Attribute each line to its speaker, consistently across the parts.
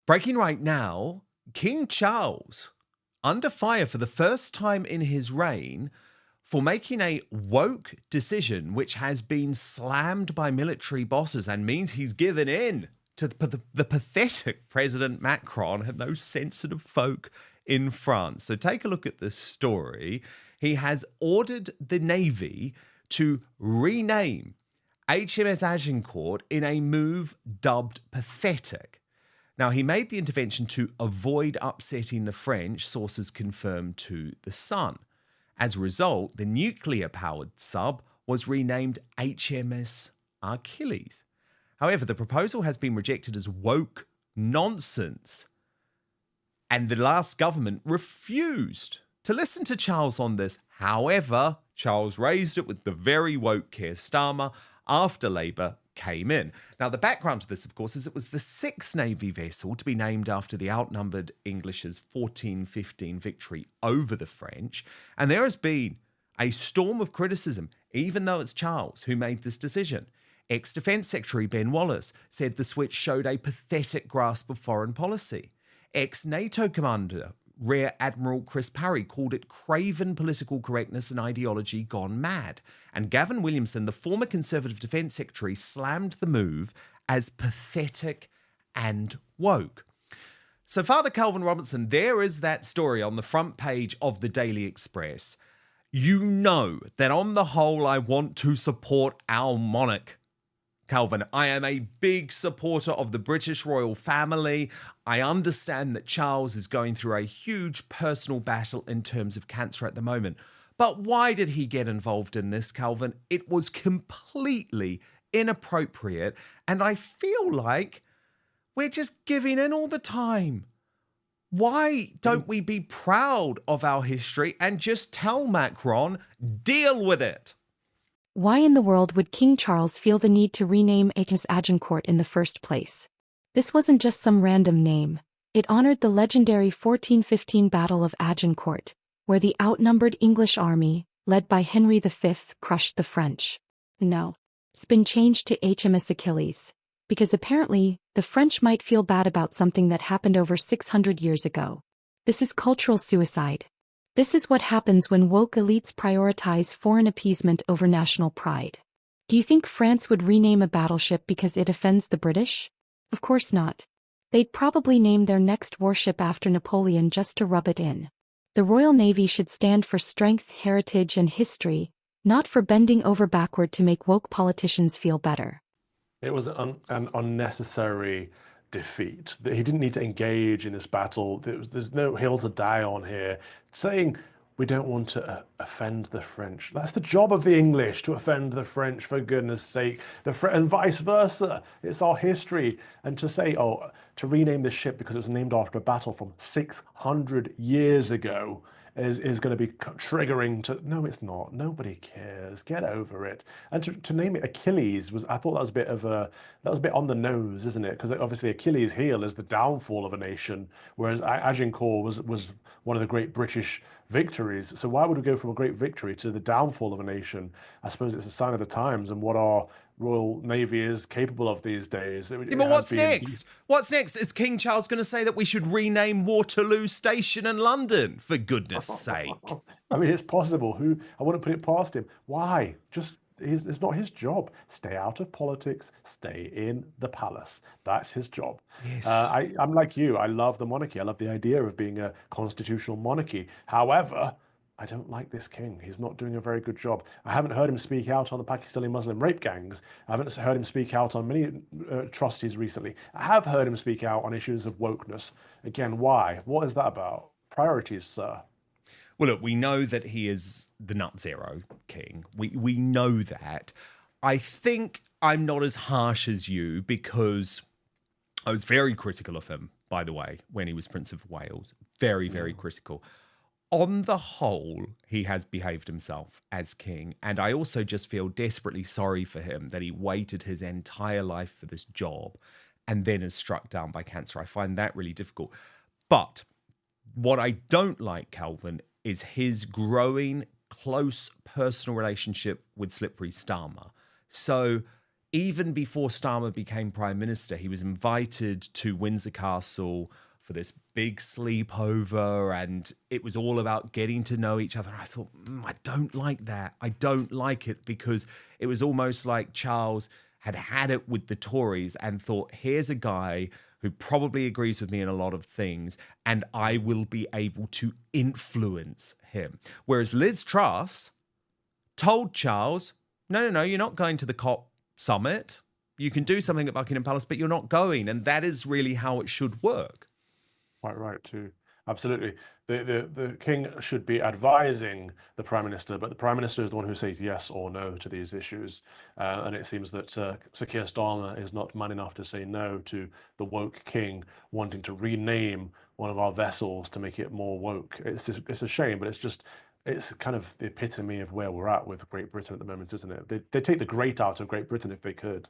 Speaker 1: Breaking right now, King Charles under fire for the first time in his reign for making a woke decision which has been slammed by military bosses and means he's given in to the pathetic President Macron and those sensitive folk in France. So take a look at this story. He has ordered the Navy to rename HMS Agincourt in a move dubbed pathetic. Now, he made the intervention to avoid upsetting the French, sources confirmed to The Sun. As a result, the nuclear-powered sub was renamed HMS Achilles. However, the proposal has been rejected as woke nonsense, and the last government refused to listen to Charles on this. However, Charles raised it with the very woke Keir Starmer after Labour came in. Now, the background to this, of course, is it was the sixth Navy vessel to be named after the outnumbered English's 1415 victory over the French. And there has been a storm of criticism, even though it's Charles who made this decision. Ex-Defence Secretary Ben Wallace said the switch showed a pathetic grasp of foreign policy. Ex-NATO commander Rear Admiral Chris Parry called it craven political correctness and ideology gone mad. And Gavin Williamson, the former Conservative Defence Secretary, slammed the move as pathetic and woke. So, Father Calvin Robertson, there is that story on the front page of the Daily Express. You know that on the whole, I want to support our monarch. Calvin, I am a big supporter of the British royal family. I understand that Charles is going through a huge personal battle in terms of cancer at the moment. But why did he get involved in this, Calvin? It was completely inappropriate, and I feel like we're just giving in all the time. Why don't we be proud of our history and just tell Macron, deal with it?
Speaker 2: Why in the world would King Charles feel the need to rename HMS Agincourt in the first place? This wasn't just some random name. It honored the legendary 1415 Battle of Agincourt, where the outnumbered English army, led by Henry V, crushed the French. No, it's been changed to HMS Achilles, because apparently, the French might feel bad about something that happened over 600 years ago. This is cultural suicide. This is what happens when woke elites prioritize foreign appeasement over national pride. Do you think France would rename a battleship because it offends the British? Of course not. They'd probably name their next warship after Napoleon just to rub it in. The Royal Navy should stand for strength, heritage, and history, not for bending over backward to make woke politicians feel better.
Speaker 3: It was an unnecessary defeat. He didn't need to engage in this battle. There's no hill to die on here. Saying we don't want to offend the French. That's the job of the English, to offend the French, for goodness sake. And vice versa. It's our history. And to say, to rename this ship because it was named after a battle from 600 years ago is going to be triggering to, no, it's not. Nobody cares. Get over it. And to name it Achilles I thought that was a bit on the nose, isn't it? Because obviously Achilles' heel is the downfall of a nation, whereas Agincourt was one of the great British victories. So why would we go from a great victory to the downfall of a nation? I suppose it's a sign of the times and what our Royal Navy is capable of these days.
Speaker 1: But what's next? What's next? Is King Charles going to say that we should rename Waterloo Station in London, for goodness sake?
Speaker 3: I mean, it's possible. I wouldn't put it past him. Why? It's not his job. Stay out of politics. Stay in the palace. That's his job.
Speaker 1: Yes.
Speaker 3: I'm like you. I love the monarchy. I love the idea of being a constitutional monarchy. However, I don't like this king. He's not doing a very good job. I haven't heard him speak out on the Pakistani Muslim rape gangs. I haven't heard him speak out on many atrocities recently. I have heard him speak out on issues of wokeness. Again, why? What is that about? Priorities, sir.
Speaker 1: Well, look, we know that he is the nut zero king. We know that. I think I'm not as harsh as you because I was very critical of him, by the way, when he was Prince of Wales. Very, very critical. On the whole, he has behaved himself as king. And I also just feel desperately sorry for him that he waited his entire life for this job and then is struck down by cancer. I find that really difficult. But what I don't like, Calvin, is his growing close personal relationship with Slippery Starmer. So even before Starmer became prime minister, he was invited to Windsor Castle for this big sleepover, and it was all about getting to know each other. I thought, I don't like that. I don't like it, because it was almost like Charles had had it with the Tories and thought, here's a guy who probably agrees with me in a lot of things, and I will be able to influence him. Whereas Liz Truss told Charles, no, you're not going to the COP summit. You can do something at Buckingham Palace, but you're not going. And that is really how it should work.
Speaker 3: Quite right, too. Absolutely. The king should be advising the prime minister, but the prime minister is the one who says yes or no to these issues. And it seems that Sir Keir Starmer is not man enough to say no to the woke king wanting to rename one of our vessels to make it more woke. It's a shame, but it's kind of the epitome of where we're at with Great Britain at the moment, isn't it? They take the great out of Great Britain if they could.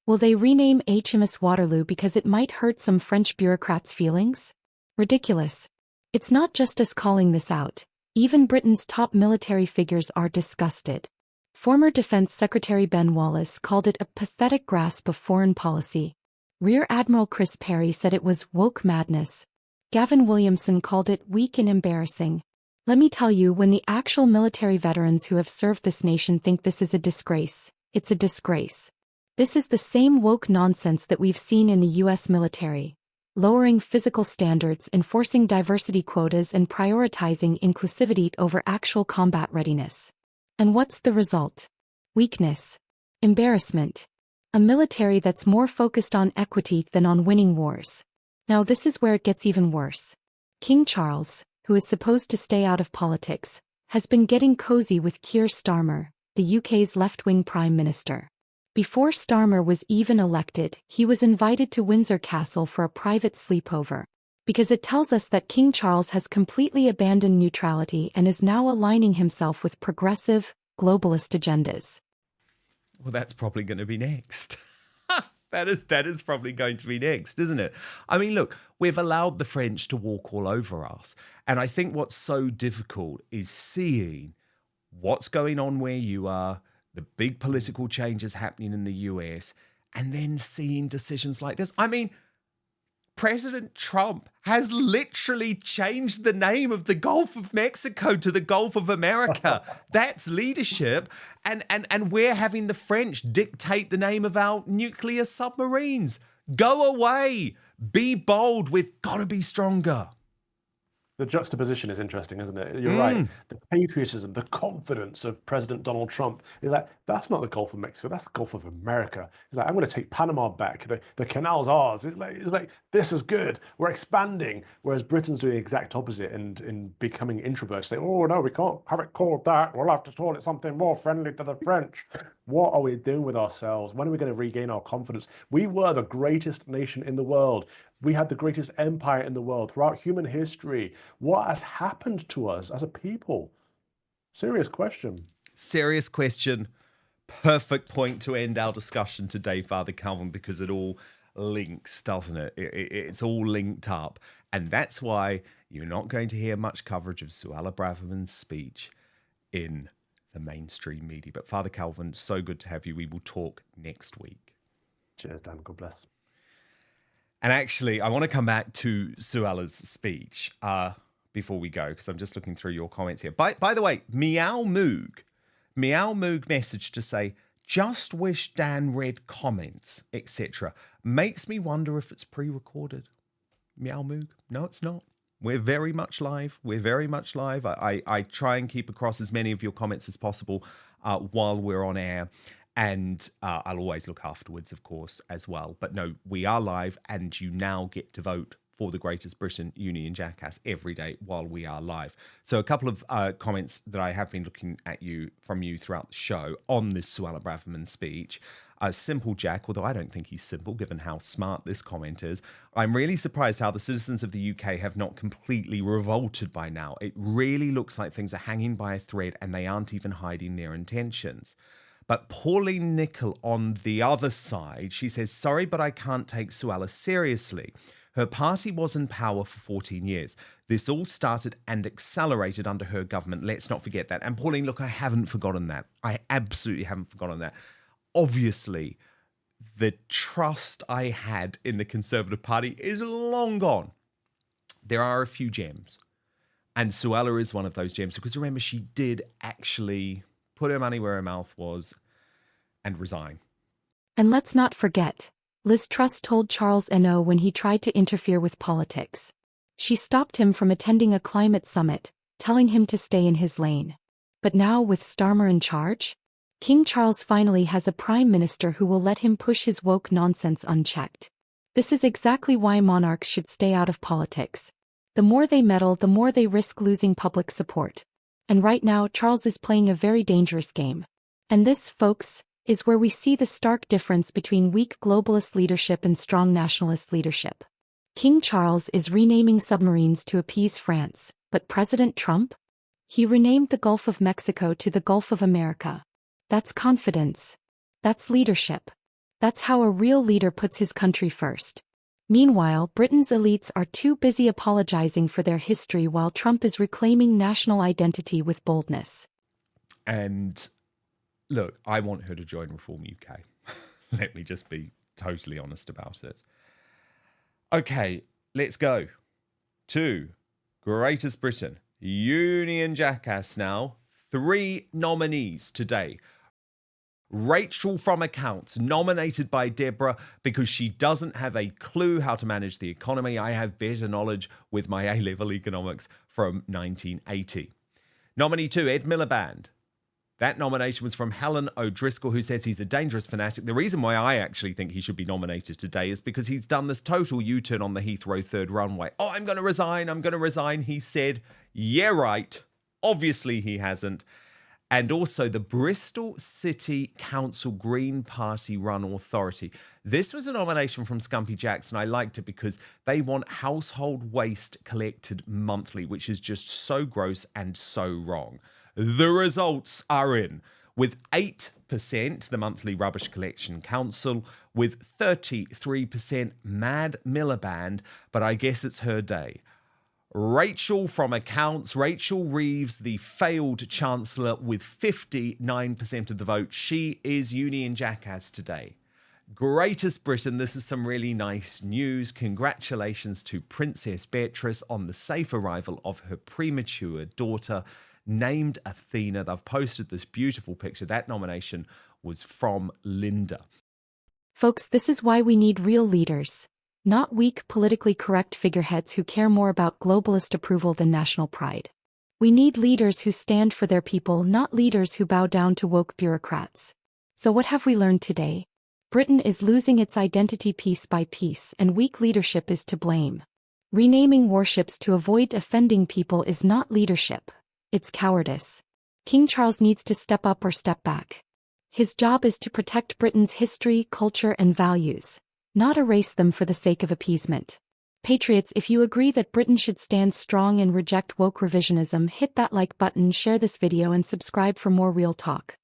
Speaker 2: Will they rename HMS Waterloo because it might hurt some French bureaucrats' feelings? Ridiculous. It's not just us calling this out. Even Britain's top military figures are disgusted. Former Defense Secretary Ben Wallace called it a pathetic grasp of foreign policy. Rear Admiral Chris Perry said it was woke madness. Gavin Williamson called it weak and embarrassing. Let me tell you, when the actual military veterans who have served this nation think this is a disgrace, it's a disgrace. This is the same woke nonsense that we've seen in the US military. Lowering physical standards, enforcing diversity quotas, and prioritizing inclusivity over actual combat readiness. And what's the result? Weakness. Embarrassment. A military that's more focused on equity than on winning wars. Now this is where it gets even worse. King Charles, who is supposed to stay out of politics, has been getting cozy with Keir Starmer, the UK's left-wing prime minister. Before Starmer was even elected, he was invited to Windsor Castle for a private sleepover, because it tells us that King Charles has completely abandoned neutrality and is now aligning himself with progressive, globalist agendas.
Speaker 1: Well, that's probably going to be next. That is probably going to be next, isn't it? I mean, look, we've allowed the French to walk all over us. And I think what's so difficult is seeing what's going on where you are, the big political changes happening in the US, and then seeing decisions like this. I mean, President Trump has literally changed the name of the Gulf of Mexico to the Gulf of America. That's leadership. And we're having the French dictate the name of our nuclear submarines. Go away. Be bold. We've got to be stronger.
Speaker 3: The juxtaposition is interesting, isn't it? You're right. The patriotism, the confidence of President Donald Trump is like, that's not the Gulf of Mexico, that's the Gulf of America. He's like, I'm going to take Panama back. The canal's ours. It's like this is good. We're expanding. Whereas Britain's doing the exact opposite and in becoming introverts, saying, oh, no, we can't have it called that. We'll have to call it something more friendly to the French. What are we doing with ourselves? When are we going to regain our confidence? We were the greatest nation in the world. We had the greatest empire in the world throughout human history. What has happened to us as a people? Serious question.
Speaker 1: Serious question. Perfect point to end our discussion today, Father Calvin, because it all links, doesn't it? It's all linked up. And that's why you're not going to hear much coverage of Suella Braverman's speech in the mainstream media. But Father Calvin, so good to have you. We will talk next week.
Speaker 3: Cheers, Dan. God bless.
Speaker 1: And actually, I want to come back to Suella's speech before we go, because I'm just looking through your comments here. By the way, Meow Moog messaged to say, just wish Dan read comments, etc. Makes me wonder if it's pre-recorded. Meow Moog. No, it's not. We're very much live. I try and keep across as many of your comments as possible while we're on air. And I'll always look afterwards, of course, as well. But no, we are live, and you now get to vote for the Greatest Britain Union Jackass every day while we are live. So a couple of comments that I have been looking at from you throughout the show on this Suella Braverman speech. Simple Jack, although I don't think he's simple given how smart this comment is. I'm really surprised how the citizens of the UK have not completely revolted by now. It really looks like things are hanging by a thread and they aren't even hiding their intentions. But Pauline Nicol on the other side, she says, sorry, but I can't take Suella seriously. Her party was in power for 14 years. This all started and accelerated under her government. Let's not forget that. And Pauline, look, I haven't forgotten that. I absolutely haven't forgotten that. obviously, the trust I had in the Conservative Party is long gone. There are a few gems. And Suella is one of those gems, because remember, she did actually put her money where her mouth was and resign.
Speaker 2: And let's not forget, Liz Truss told Charles no when he tried to interfere with politics. She stopped him from attending a climate summit, telling him to stay in his lane. But now with Starmer in charge, King Charles finally has a prime minister who will let him push his woke nonsense unchecked. This is exactly why monarchs should stay out of politics. The more they meddle, the more they risk losing public support. And right now, Charles is playing a very dangerous game. And this, folks, is where we see the stark difference between weak globalist leadership and strong nationalist leadership. King Charles is renaming submarines to appease France, but President Trump? He renamed the Gulf of Mexico to the Gulf of America. That's confidence. That's leadership. That's how a real leader puts his country first. Meanwhile, Britain's elites are too busy apologizing for their history while Trump is reclaiming national identity with boldness.
Speaker 1: And look, I want her to join Reform UK. Let me just be totally honest about it. Okay, let's go to Greatest Britain. Union Jackass now. 3 nominees today. Rachel from Accounts, nominated by Deborah because she doesn't have a clue how to manage the economy. I have better knowledge with my A-level economics from 1980. Nominee 2, Ed Miliband. That nomination was from Helen O'Driscoll, who says he's a dangerous fanatic. The reason why I actually think he should be nominated today is because he's done this total U-turn on the Heathrow third runway. Oh, I'm going to resign, he said. Yeah, right. Obviously he hasn't. And also the Bristol City Council Green Party run authority. This was a nomination from Scumpy Jackson. I liked it because they want household waste collected monthly, which is just so gross and so wrong. The results are in, with 8% the Monthly Rubbish Collection Council, with 33% Mad Miliband, but I guess it's her day. Rachel from Accounts, Rachel Reeves, the failed Chancellor, with 59% of the vote. She is Union Jackass today. Greatest Britain, this is some really nice news. Congratulations to Princess Beatrice on the safe arrival of her premature daughter, named Athena. They've posted this beautiful picture. That nomination was from Linda.
Speaker 2: Folks, this is why we need real leaders. Not weak, politically correct figureheads who care more about globalist approval than national pride. We need leaders who stand for their people, not leaders who bow down to woke bureaucrats. So what have we learned today? Britain is losing its identity piece by piece, and weak leadership is to blame. Renaming warships to avoid offending people is not leadership. It's cowardice. King Charles needs to step up or step back. His job is to protect Britain's history, culture, and values, not erase them for the sake of appeasement. Patriots, if you agree that Britain should stand strong and reject woke revisionism, hit that like button, share this video, and subscribe for more real talk.